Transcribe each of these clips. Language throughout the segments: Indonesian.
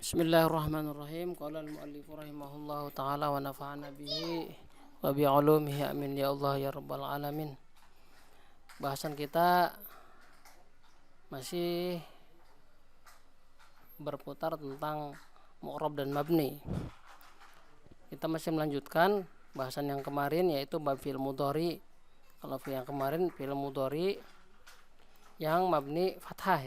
Bismillahirrahmanirrahim. Qala al-muallif rahimahullahu taala wa nafa'ana bihi wa bi 'ulumihi amin ya Allah ya rabbal alamin. Bahasan kita masih berputar tentang mu'rab dan mabni. Kita masih melanjutkan bahasan yang kemarin, yaitu bab fi'il mudhari. Kalau yang kemarin fi'il mudhari yang mabni fathah,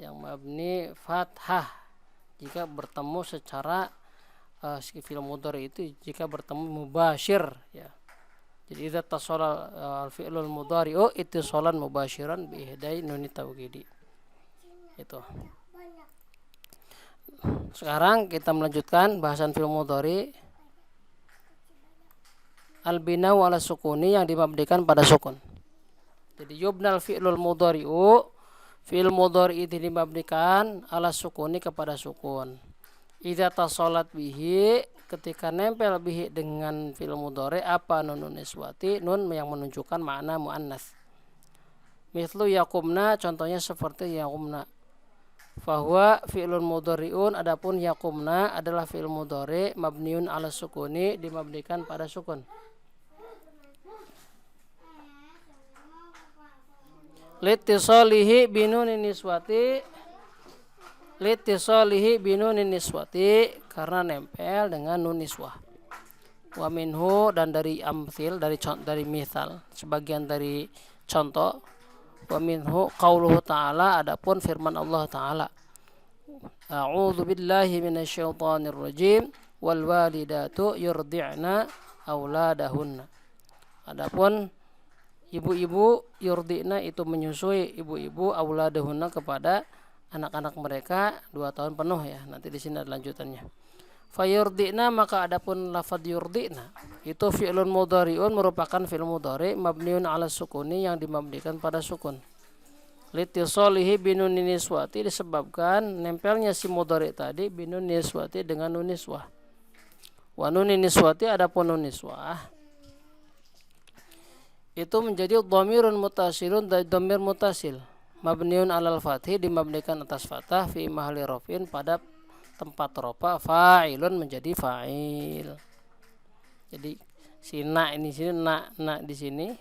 yang mabni fathah jika bertemu secara fi'il mudhari itu jika bertemu mubasyir, ya. Jadi idza tasala al-fi'lul mudhari'u ittisalan mubasyiran bi ihdai nun tawkidi. Itu. Sekarang kita melanjutkan bahasan fi'il mudhari al-bina'u ala sukuni, yang dimabnikan pada sukun. Jadi yubnal fi'lul mudhari'u, fi'il mudhari itu dimabnikan ala sukuni, kepada sukun. Idza tasalat bihi, ketika nempel bihi dengan fi'il mudhari apa nun niswati, nun yang menunjukkan makna muannas. Mithlu yaqumna, contohnya seperti yaqumna. Fahuwa fi'lun mudhari'un, adapun yaqumna adalah fi'il mudhari mabniun ala sukuni, dimabnikan pada sukun. Litisalihi binunin niswati, karena nempel dengan nun niswah. Wa minhu, dan dari amthil, dari misal, sebagian dari contoh. Wa minhu qauluhu ta'ala, adapun firman Allah ta'ala, a'udzu billahi minasyaitonir rajim, wal walidatu yurdi'na auladahunna. Adapun ibu-ibu yurdi'na itu menyusui, ibu-ibu auladahunna kepada anak-anak mereka 2 tahun penuh, ya. Nanti di sini ada lanjutannya. Fayurdi'na, maka adapun lafadz yurdi'na itu fi'lun mudhari'un, merupakan fi'il mudhari mabniun ala sukuni, yang dimabnikan pada sukun. Litisalihi binun niswati, disebabkan nempelnya si mudhari tadi binun niswati dengan nun niswah. Wa nun niswati, adapun nun niswah itu menjadi dhamirun mutasilun, dari dhamir mutasil mabniun alal fathi, dimabnikan atas fathah, fi mahalli rafin, pada tempat rofa, fa'ilun menjadi fa'il. Jadi si na ini sini, na di sini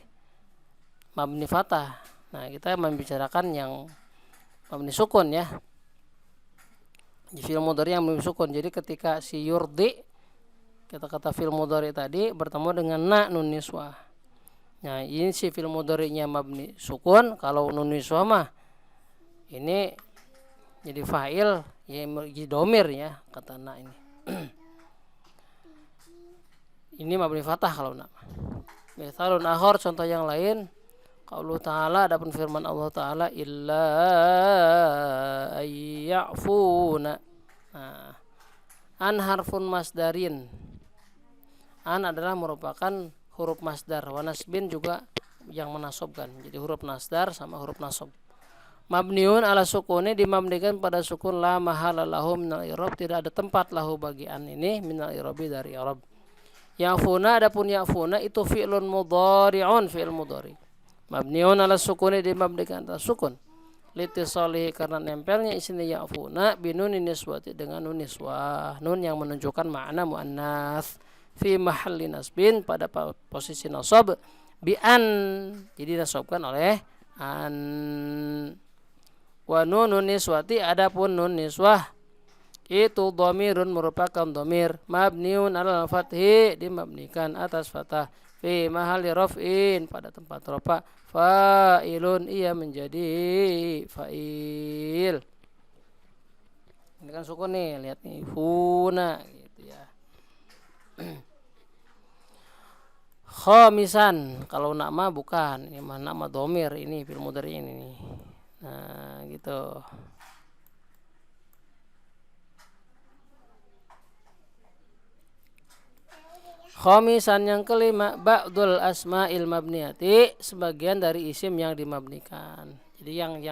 mabni fathah. Nah, kita membicarakan yang mabni sukun, ya. Di fi'il mudhari yang mabni sukun. Jadi ketika si yurdi, kata fi'il mudhari tadi bertemu dengan na nun niswah. Nah, ini si fi'il mudhari'nya mabni sukun. Kalau nun niswah mah ini jadi fa'il, ya, jadi domir, ya, kata na ini. Ini mabni fathah kalau na. Mithalun akhar, contoh yang lain, qaulu ta'ala, adapun firman Allah ta'ala, illa ayya'funa. Nah, an harfun masdarin. An adalah merupakan huruf masdar, wa nasbin juga yang menasobkan. Jadi huruf masdar sama huruf nasob. Mabniun ala sukuni, dimabnikan pada sukun, la mahala lahu minal i'rab, tidak ada tempat lahu bagi an ini minal i'rabi, dari i'rab. Ya'funa, adapun ya'funa itu fi'lun mudhari'un, fi'il mudhari mabniun ala sukuni, dimabnikan atas sukun. Litisalihi, karena nempelnya isini ya'funa binun niswati, dengan nun niswah, nun yang menunjukkan makna muannas, fi mahalli nasbin, pada posisi nasab, bi an, jadi nasabkan oleh an. Wa nunun niswati, adapun nun niswah itu dhamirun, merupakan dhamir mabniun alal fathi, dimabnikan atas fathah, fi mahalli raf'in, pada tempat rafa, fa'ilun, ia menjadi fa'il. Ini kan sukun nih, lihat nih, huna, gitu, ya. Khamisan, kalau nama bukan, ini mah nama dhamir, ini fi'il mudhari ini nih. Nah, gitu. Khamisan, yang kelima, ba'dul asma'il mabniyati, sebagian dari isim yang dimabnikan. Jadi yang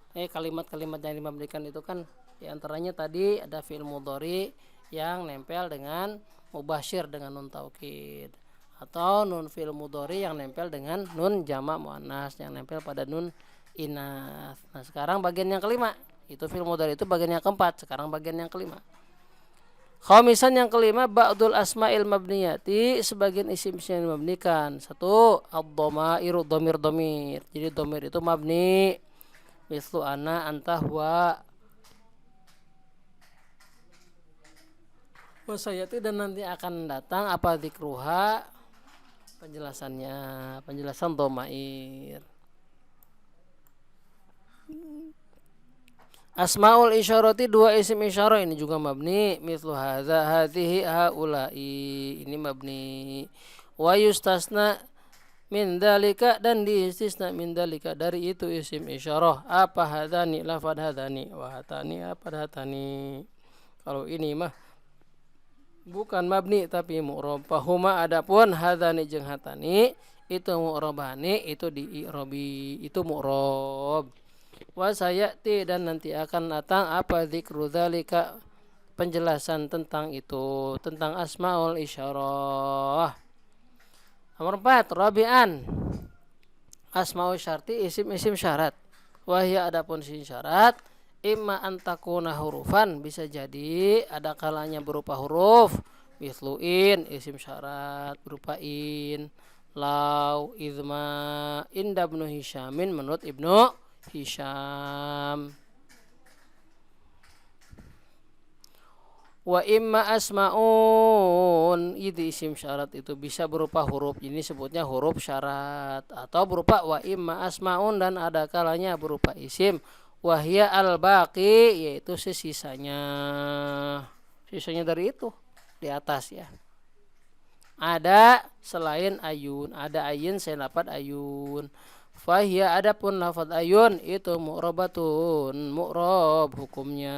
kalimat-kalimat yang dimabnikan itu kan diantaranya tadi ada fi'il mudhari yang nempel dengan mubasyir dengan nun taukid. atau nun fil mudhari yang nempel dengan nun jamak muannas, yang nempel pada nun inas. Nah, sekarang bagian yang kelima. Itu fil mudhari itu bagian yang keempat, sekarang bagian yang kelima. Khamisan yang kelima, ba'dul asma'il mabniyati, sebagian isim-isim yang mabnikan. Satu, ad-dhamairu, dhamir-dhamir. Jadi dhamir itu mabni. Mislu ana, anta, huwa. Wasayati, dan nanti akan datang apa dzikruha, penjelasannya, penjelasan dhamair. Asmaul isyarati, dua isim isyarah ini juga mabni. Mithlu hadza, hadhihi, haula'i, ini mabni. Wa yustasna min dalika, dan diistisna min dalika, dari itu isim isyarah. Apa hadani, lafad hadani, wa hatani, apa hatani. Kalau ini mah bukan mabni tapi mu'rab. Fahuma, adapun hadani jeung hatani itu mu'rabani, itu di-i'rabi, itu mu'rab. Wa sayati, dan nanti akan datang apa dzikru dzalika, penjelasan tentang itu, tentang asmaul isyarah. Nomor 4, rabi'an asmaul syarti, isim-isim syarat. Wahya, adapun isim syarat, imma antakuna hurufan, bisa jadi ada kalanya berupa huruf. Misluin, isim syarat berupa in. Lau, idma, inda ibnu Hisyamin, menurut Ibnu Hisyam. Wa imma asmaun, itu isim syarat itu bisa berupa huruf, ini sebutnya huruf syarat. Atau berupa wa imma asmaun, dan ada kalanya berupa isim. Wahya al-baqi, yaitu sisanya dari itu di atas ya. Ada selain ayun, ada ayun, saya dapat ayun. Fahya, adapun lafad ayun itu mu'rabatun, mu'rab hukumnya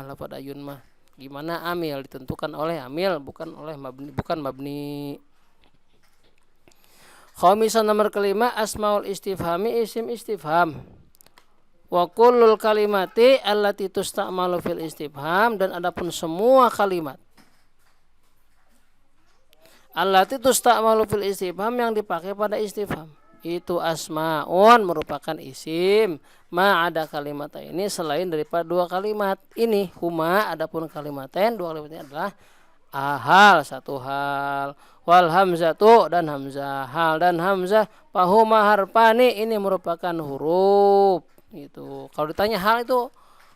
lafad ayun mah. Gimana amil, ditentukan oleh amil, bukan oleh mabni, bukan mabni. Khamisan, nomor kelima, asmaul istifhami, isim istifham. Wa kullul kalimati allati tusta'malu fil istifham, dan adapun semua kalimat allati tusta'malu fil istifham, yang dipakai pada istifham, itu asmaun, merupakan isim. Ma, ada kalimat ini selain daripada dua kalimat ini. Huma, adapun kalimatain, dua kalimat ini adalah ahal, satu hal. Wal hamzatu, dan hamzah, hal dan hamzah. Fahuma harfani, ini merupakan huruf. Itu kalau ditanya hal itu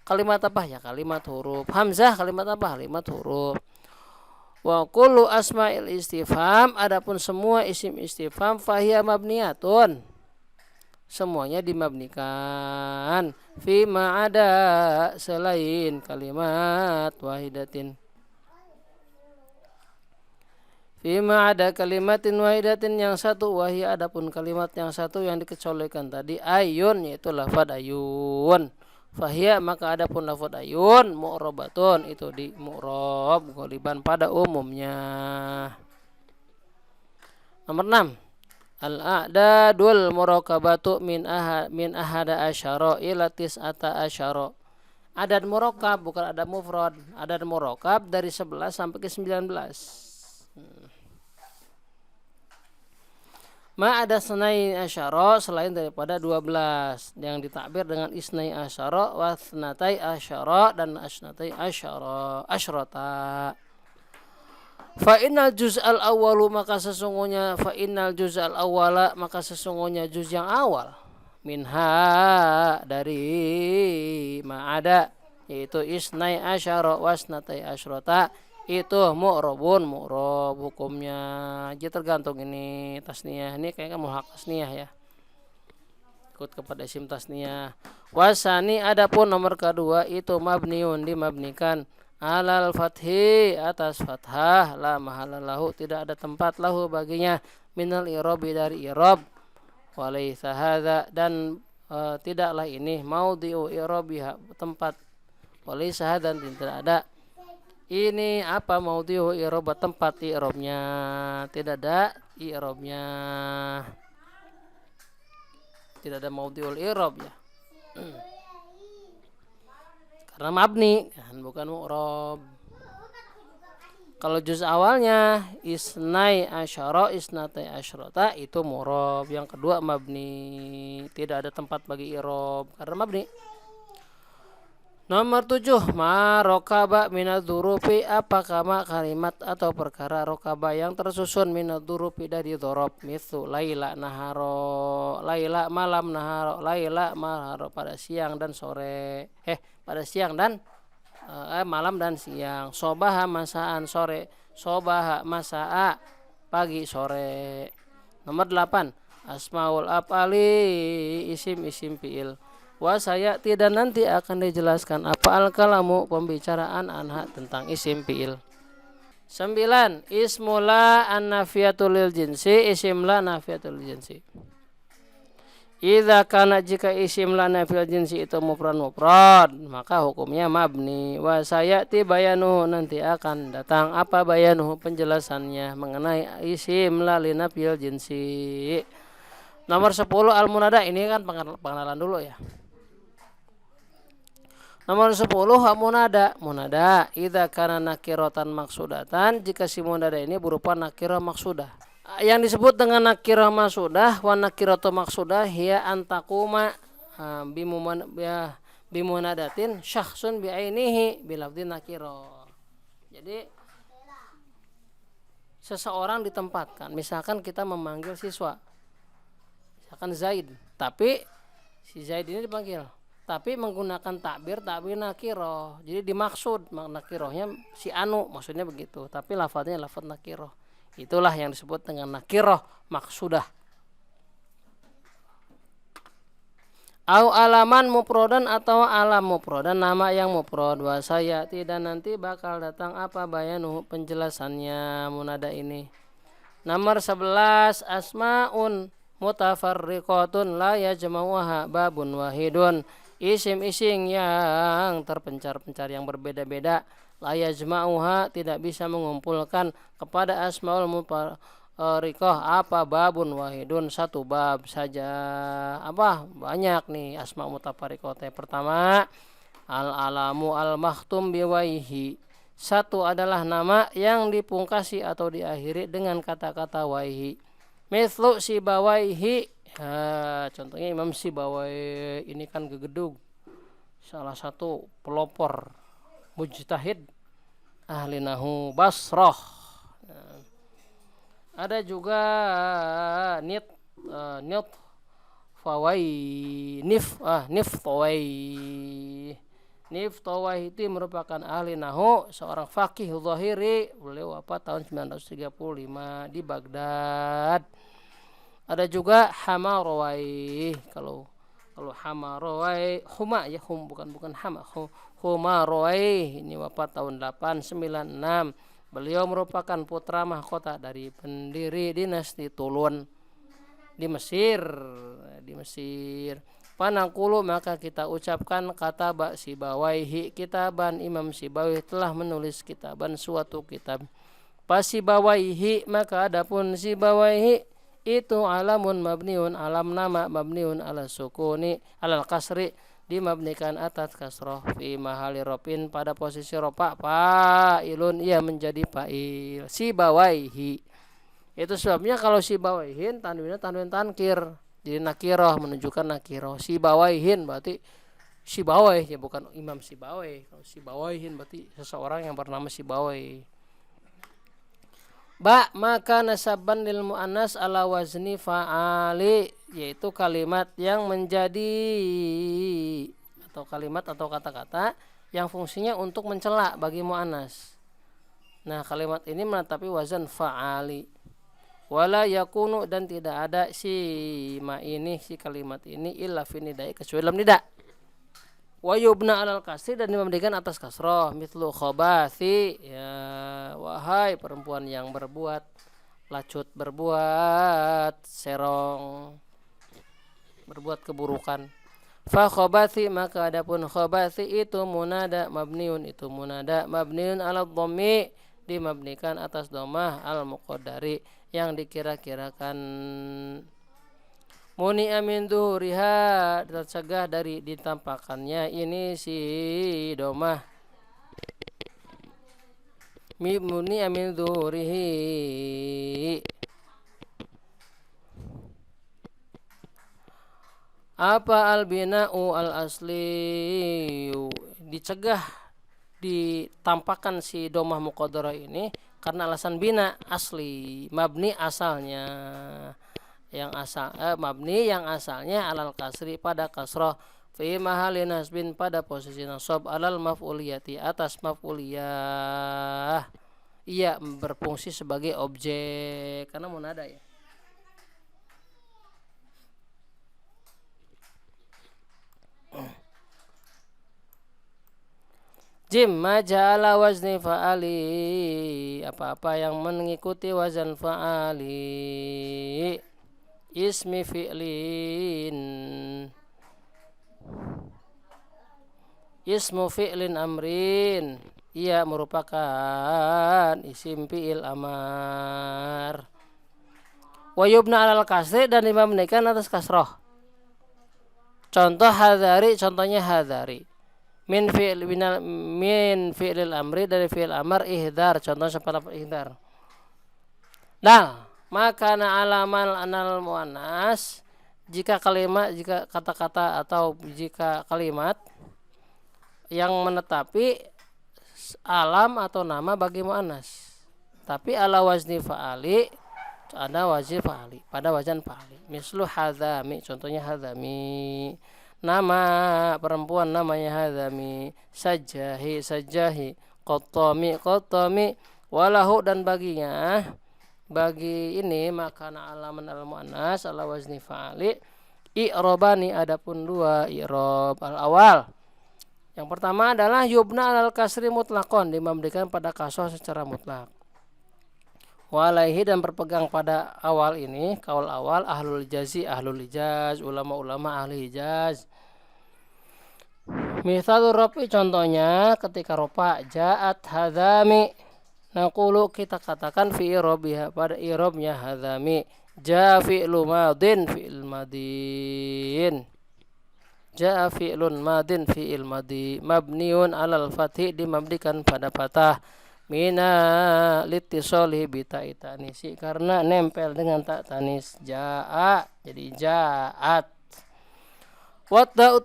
kalimat apa, ya kalimat huruf. Hamzah kalimat apa, kalimat huruf. Wa kullu asma'il istifham, adapun semua isim istifham, fahiya mabniyatun, semuanya dimabnikan. Fi ma'ada, selain kalimat wahidatin. Fi ma'ada kalimatin wahidatin, yang satu. Wahia, adapun kalimat yang satu yang dikecualikan tadi, ayun, yaitu lafad ayun. Fahia, maka adapun lafad ayun, mu'robatun, itu di mu'rob ghaliban pada umumnya. Nomor 6, al-a'dadul murakabatu min ahada asyara ila tis'ata asyara. Adad murakab, bukan adad mufrad. Adad murakab dari 11 sampai ke 19. Ma, ada senai asyara, selain daripada 12, yang ditakbir dengan isnai asyara, wasnatai asyara, dan asnatai asyara, asyrata. Fa innal juz'al awwalu, maka sesungguhnya fa innal juz'al awwala, maka sesungguhnya juz yang awal, minha, dari ma'ada, yaitu isnai asyara wasnatai asyrata, itu mu'rabun, mu'rab hukumnya. Jadi tergantung ini tasniyah, ini kayaknya mulhaq tasniyah ya, ikut kepada isim tasniyah. Wasani, adapun nomor kedua, itu mabniun, dimabnikan, alal fathi, atas fathah, la mahala lahu, tidak ada tempat lahu baginya, minal i'rabi, dari i'rab. Walaysa hadza, dan tidaklah ini maudhi'u i'rabiha, tempat. Walaysa hadza, dan tidak ada ini apa, maudhi'u i'rab, tempat i'rabnya, tidak ada i'rabnya, tidak ada maudhi'ul i'rab ya. Karena mabni kan, bukan mu'rab. Kalau juz awalnya isnai asyara isnatai asyrota itu murob. Yang kedua mabni, tidak ada tempat bagi irob karena mabni. Nomor 7, ma rokaba minadzurufi, apakah ma kalimat atau perkara rokaba yang tersusun minadzurufi dari dzorob. Mitsu laila naharo, laila malam, naharo laila maharo, pada siang dan sore, pada siang dan malam dan siang. Sobaha masaan sore, sobaha masaa pagi sore. Nomor 8, asmaul af'ali, isim fiil. Saya tidak nanti akan dijelaskan apa al-kalamu, pembicaraan anha tentang isim fiil. 9, ismula an-nafiyatul lil jinsi, isim la nafiyatul lil jinsi. Idza kana, jika isim la nafiyul jinsi itu mufrad, maka hukumnya mabni. Sayati bayanuhu, nanti akan datang apa bayanuhu, penjelasannya mengenai isim la li nafiyul jinsi. Nomor 10, al-munada, ini kan pengenalan dulu ya. Nomor 10, munada. Munada idza kana nakiratan maksudatan, jika si munada ini berupa nakirah maksudah. Yang disebut dengan nakirah maksudah wa nakiratu maksudah hiya antakuma bimunadatin syakhsun bi'ainihi bilafdhin nakirah. Jadi seseorang ditempatkan, misalkan kita memanggil siswa, misalkan Zaid, tapi si Zaid ini dipanggil tapi menggunakan takbir nakiroh. Jadi dimaksud nakirohnya si anu, maksudnya begitu. Tapi lafadznya lafadz nakiroh. Itulah yang disebut dengan nakiroh maksudah. Au alaman mufrodan, atau alam mufrodan, nama yang mufrad. Saya tidak nanti bakal datang apa bayanuh, penjelasannya munada ini. Nomor 11, asmaun mutafarriqatun la yajma'uha babun wahidun, isim-isim yang terpencar-pencar yang berbeda-beda, la yajma'uha, tidak bisa mengumpulkan kepada asmaul mutafarriqah apa babun wahidun, satu bab saja. Apa banyak nih asma mutafarriqah. Pertama, al-alamu al-makhtum biwaihi, satu adalah nama yang dipungkasi atau diakhiri dengan kata-kata waihi. Mithlu Sibawaihi, contohnya Imam Sibawai ini kan gegedug, salah satu pelopor mujtahid ahli nahu Basrah. Ada juga Niftawai itu merupakan ahli nahu, seorang fakih zahiri, beliau wafat tahun 935 di Baghdad. Ada juga Hamarwai, kalau Hamarwai bukan Hama, Humarwai ini wafat tahun 896. Beliau merupakan putra mahkota dari pendiri dinasti Tulun di Mesir. Panangkulu, maka kita ucapkan kata Sibawaihi kitaban, Imam Sibawaihi telah menulis kitaban, suatu kitab. Pasibawaihi, maka adapun Sibawaihi itu alamun mabniun, alam nama mabniun ala sukuni alal kasri, dimabnikan atas kasroh, fi mahali rofin, pada posisi rofa, fa'ilun, ia menjadi fa'il. Sibawaihi, itu sebabnya kalau Sibawaihin tanwinnya tanwin tankir, jadi nakiroh, menunjukkan nakiroh. Sibawaihin berarti Sibawai, ya bukan Imam Sibawai. Kalau Sibawaihin berarti seseorang yang bernama Sibawai. Maka nasaban lil mu'annas ala wazni fa'ali, yaitu kalimat yang menjadi, atau kalimat atau kata-kata yang fungsinya untuk mencela bagi mu'annas. Nah, kalimat ini menetapi wazan fa'ali. Wala yakunu, dan tidak ada si kalimat ini illa fi nidai, kecuali dalam nida. Wa yubna alal kasri, dan dimabnikan atas kasroh. Mithlu khobathi, ya wahai perempuan yang berbuat lacut, berbuat serong, berbuat keburukan. Fa khobathi, maka adapun khobathi itu munada mabniun, itu munada mabniun ala dhammi, dimabnikan atas dhammah al muqaddari, yang dikira-kirakan. Muni amin duhuriha, tercegah dari ditampakkannya ini si domah. mibni amin dzurihi. Apa al-bina'u al-asli, dicegah ditampakkan si domah muqaddarah ini karena alasan bina asli, mabni asalnya yang mabni yang asalnya alal kasri pada kasroh, fi mahalli nasbin pada posisi nasab, alal maf'uliyati atas maf'uliyah, ia berfungsi sebagai objek karena munada ya. Jim maja'ala wazni fa'ali, apa-apa yang mengikuti wazan fa'ali. Ismi fi'lin, ismu fi'lin amrin, ia merupakan isim fi'il amar. Wa yubna alal kasri, dan dimabnikan atas kasroh. Contoh hadari, contohnya hadari. Min fi'lil amri, dari fi'il amar, ihdar, contoh seperti ihdar. Nah, maka alamal anal muannas, jika kata-kata atau jika kalimat yang menetapi alam atau nama bagi muannas, tapi ala wazni fa'ali, ada wazni fa'ali, pada wazan fa'ali. Mislu hadzami, contohnya hadzami. Nama perempuan namanya hadzami, sajahi, qatami, walahu, dan baginya, bagi ini maka alaman al muannas ala wazni fa'ali, i'robani, adapun dua i'rob. Al awal, yang pertama adalah yubna alal kasri mutlaqon, dimabnikan pada kasroh secara mutlak. Walaihi, dan berpegang pada awal ini, kaul awal, ahlul hijaz, ulama-ulama ahli hijaz. Mithalur rafi, contohnya ketika rofa, ja'at hadzami, naqulu, kita katakan fi irobiha, pada irobnya hadzami, ja'a fi'lu madin, fi'il madin, ja'a fi'lun madin, fi'il madi, mabniun alal fathi, dimabdikan pada fatah, mina litisoli bita itanisi, karena nempel dengan tak tanis. Ja'a jadi ja'at. Watta'u,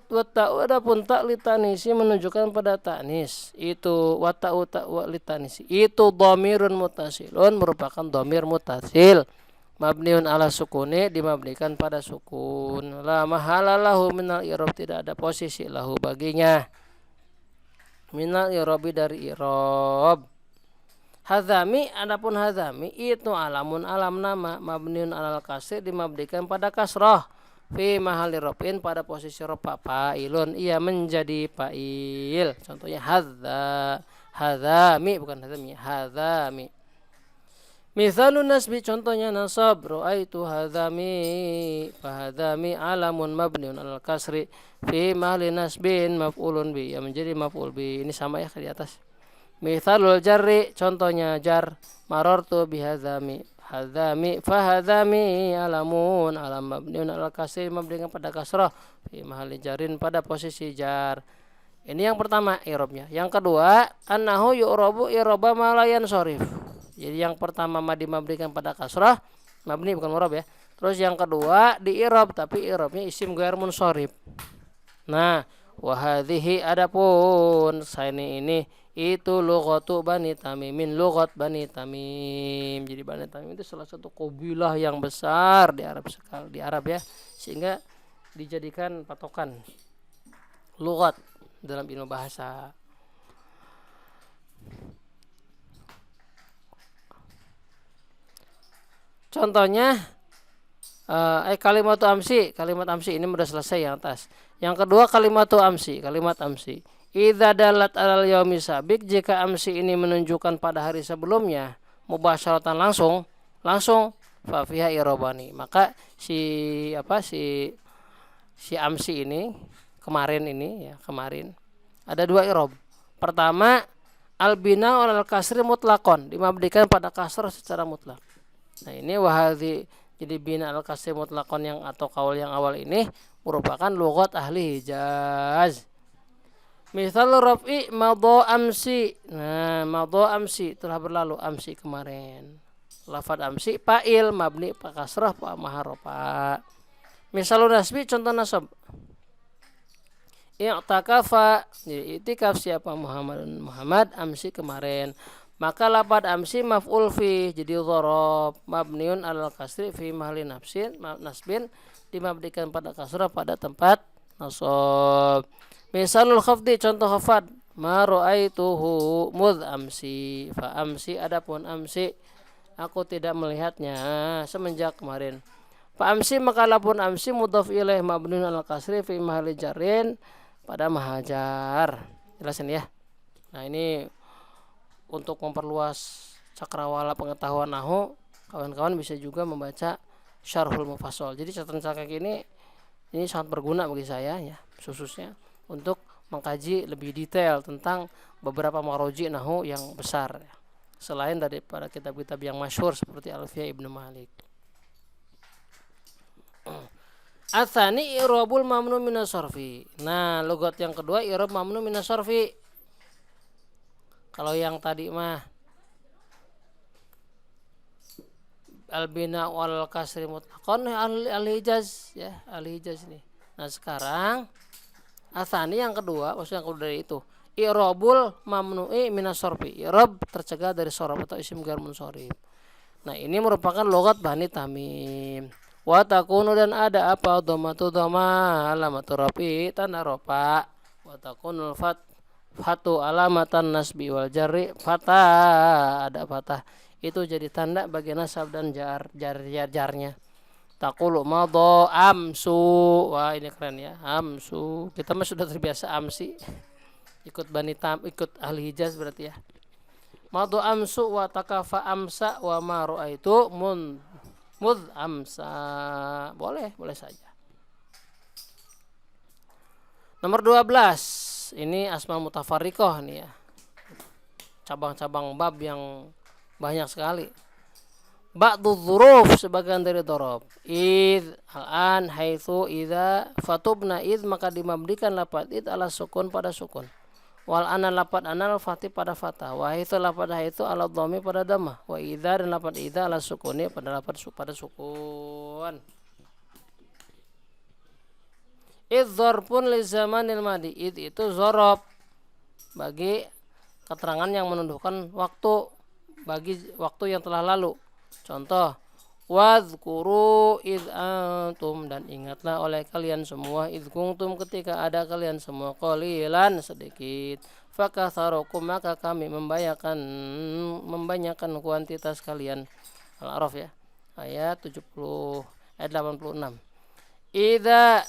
adapun tak litanisi menunjukkan pada tanis, itu watta'u ta litanisi, itu dhamirun mutasilun, merupakan dhamir mutasil, mabniun ala sukuni, dimabnikan pada sukun. La mahala lahu minal i'rab, tidak ada posisi lahu baginya minal i'rabi, dari i'rab. Hadzami, adapun hadzami itu alamun, alam nama, mabniun alal kasri, dimabdikan pada kasroh, fi mahalli raf'in, pada posisi rafa, fa'ilun, ia menjadi fa'il. Contohnya hadzami, bukan hadzami, hadzami. Mithalun nasbi, contohnya nasab, ra'aitu hadzami, fa hadzami alamun mabniun alal kasri, fi mahalli nasbin maf'ulun bi, ia menjadi maf'ul bi. Ini sama ya ke di atas. Mithalul jarri, contohnya jar, marartu bihadzami, hadzami, fahadzami alamun, alam mabniun alal kasri, mabnikan pada kasrah, fi mahalli jarin, pada posisi jar. Ini yang pertama i'rabnya. Yang kedua, annahu yu'rabu i'raba ma la yansharif. Jadi yang pertama dimabnikan pada kasrah, mabni bukan mu'rab ya. Terus yang kedua di i'rab, tapi i'rabnya isim ghair munsharif. Nah, wa hadhihi, adapun ini itu lughatu Bani Tamimin, lughat Bani Tamim. Jadi Bani Tamim itu salah satu kabilah yang besar di Arab ya, sehingga dijadikan patokan lughat dalam ilmu bahasa. Contohnya kalimat amsi ini sudah selesai yang atas. Yang kedua kalimat amsi. Idza dalat alal yaumi sabiq, jika amsi ini menunjukkan pada hari sebelumnya, mubasyaratan langsung fa fiha irobani, maka si amsi ini kemarin ada dua irob. Pertama, albina alal kasri mutlaqon, dimabdikan pada kasrah secara mutlak. Nah ini wahadhi, jadi bina al kasri mutlaqon yang atau kaul yang awal ini merupakan lughat ahli hijaz. Misal raf'i madho amsi. Nah, madho amsi telah berlalu, amsi kemarin. Lafad amsi fa'il mabni pa kasrah pa maharofa. Misal nasbi contoh nasab. I'takafa, jadi itikaf siapa Muhammad amsi kemarin. Maka lafad amsi maf'ul fi, jadi dhorob mabniun alal kasri fi mahli nasbin dimabdikan pada kasrah pada tempat nasab. Misalul khafdi contoh khafad, ma ra'aituhu mudh amsi, fa amsi adapun amsi aku tidak melihatnya semenjak kemarin. Fa amsi maka lapun amsi mudhaf ilaih mabniun alal kasri fi mahalli jarrin pada mahajar. Jelasin ya. Nah, ini untuk memperluas cakrawala pengetahuan nahwu, kawan-kawan bisa juga membaca Syarhul Mufassal. Jadi catatan kaki ini sangat berguna bagi saya ya, khususnya untuk mengkaji lebih detail tentang beberapa maroji nahwu yang besar ya. Selain daripada kitab-kitab yang masyhur seperti Alfiyah Ibnu Malik. Atsani i'rabul mamnu minas sarfi. Nah, logat yang kedua i'rab mamnu minas sarfi. Kalau yang tadi mah al-bina wal kasri mutlaqan al-hijaz ya, al-hijaz nih. Nah, sekarang atsani yang kedua, maksudnya yang kedua dari itu. I'rabul mamnu'i minas sarfi. I'rab tercegah dari sharaf atau isim ghair munsharif. Nah, ini merupakan logat bani tamim. Wa takunu dan ada apa dhammatu dhamma alamatu rafi tanda rofa. Wa takunul fatu alamatan nasbi wal jarri fatah, ada fatah itu jadi tanda bagi nasab dan jarnya. Taqulu madha amsu. Wah, ini keren ya, amsu. Kita mah sudah terbiasa amsi. Ikut ikut ahli Hijaz berarti ya. Madha amsu wa takafa amsa wa ma ra'aitu mud amsa. Boleh saja. Nomor 12. Ini asma mutafarriqah nih ya. Cabang-cabang bab yang banyak sekali. Ba'du dzuruf sebagian dari dzarab. Id, al-an, haitsu, idza, fatubna id maka dimabdikan lafaz id ala sukun pada sukun. Wal ana lafaz anal fatih pada fatah. Wa haitsu lafaz haitsu ala dhammi pada dhammah. Wa idza dan lafaz idza ala sukuni pada lafaz pada sukun. Id dzarfun li zamanil madi. Id itu dzarab bagi keterangan yang menunjukkan waktu, bagi waktu yang telah lalu. Contoh, wadhkuru id antum dan ingatlah oleh kalian semua id kuntum ketika ada kalian semua qalilan sedikit fakatharukum maka kami membanyakan kuantitas kalian. Al-A'raf ya, ayat 70 ayat 86. Idza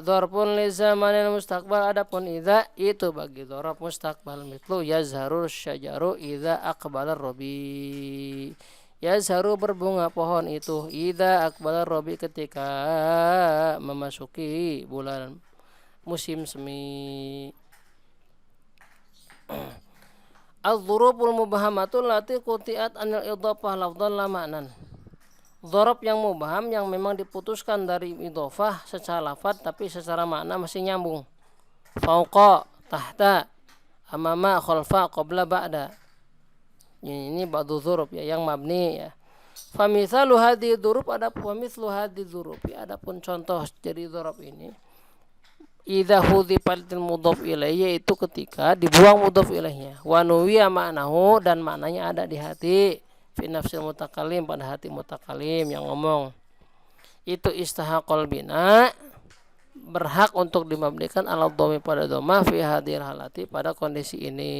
dzarfun li zamanil mustaqbal, adapun idza itu bagi dzaraf mustaqbal mitlu yazharul syajaru idza aqbala rabi. Yazharu berbunga pohon itu idza aqbala rabi ketika memasuki bulan musim semi. Az-dzuruful mubahamatul lati qutiat anil idhofah lafdhan la ma'nan. Dzarab yang mubaham yang memang diputuskan dari idhofah secara lafaz tapi secara makna masih nyambung. Fauqa, tahta, amama, khalfa, qabla, ba'da. Ini ba'du dzuruf ya yang mabni ya. Fa mithalu hadhi dzuruf adapun contoh dari dzarab ini. Idza hudhifatil mudhaf ilaih yaitu ketika dibuang mudhaf ilaihnya. Wa nuwiya ma'nahu dan maknanya ada di hati. Fi nafsil mutakalim pada hati mutakalim yang ngomong. Itu istahaqal bina berhak untuk dimabdikan ala dhammi pada dhamma fi hadir halati pada kondisi ini,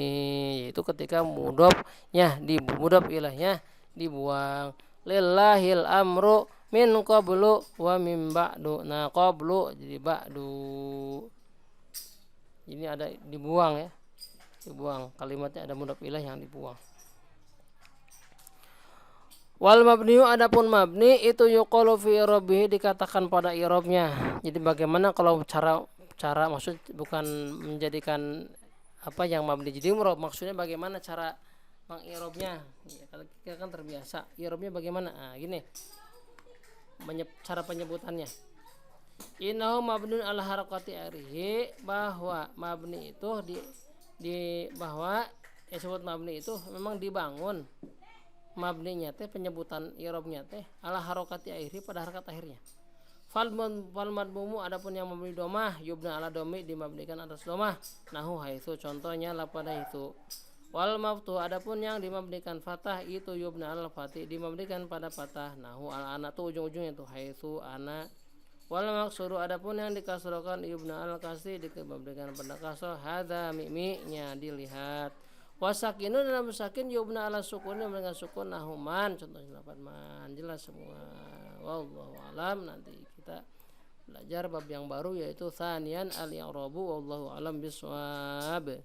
yaitu ketika mudhafnya mudhaf ilahnya dibuang. Lillahil amru min qablu wa min ba'du. Nah, qablu jadi ba'du. Ini ada dibuang ya. Dibuang, kalimatnya ada mudhaf ilah yang dibuang. Wal mabniu adapun mabni itu yuqalu fi i'rabihi dikatakan pada i'rabnya. Jadi bagaimana kalau cara maksud bukan menjadikan apa yang mabni jadi i'rab, maksudnya bagaimana cara mengi'rabnya. Ya, kalau kita kan terbiasa i'rabnya bagaimana? Nah, gini. Cara penyebutannya. Innahu mabnun ala harakati arihi, bahwa mabni itu di bahwa disebut mabni itu memang dibangun mabninya teh, penyebutan i'rabnya teh ala harakati akhiri, pada harakat akhirnya. Fal madmumu, adapun yang mabni domah, yubna ala domi, dimabnikan atas domah, nahu haitsu, contohnya lapada itu. Wal maftu, adapun yang dimabnikan fatah, itu yubna ala fatih, dimabnikan pada fatah, nahu al ana, tuh ujung-ujungnya tuh haitsu ana. Wal maksuru, adapun yang dikasrokan, yubna al kasri, dimabnikan pada kasroh, hadza mimi-nya dilihat. Wasakinu, dalam sakin yubna ala sukun, dengan sukun, nahuman, contohnya lapan man, jelas semua. Wallahu alam. Nanti kita belajar bab yang baru, yaitu tsaniyan al-i'rabu, wallahu alam bisawab.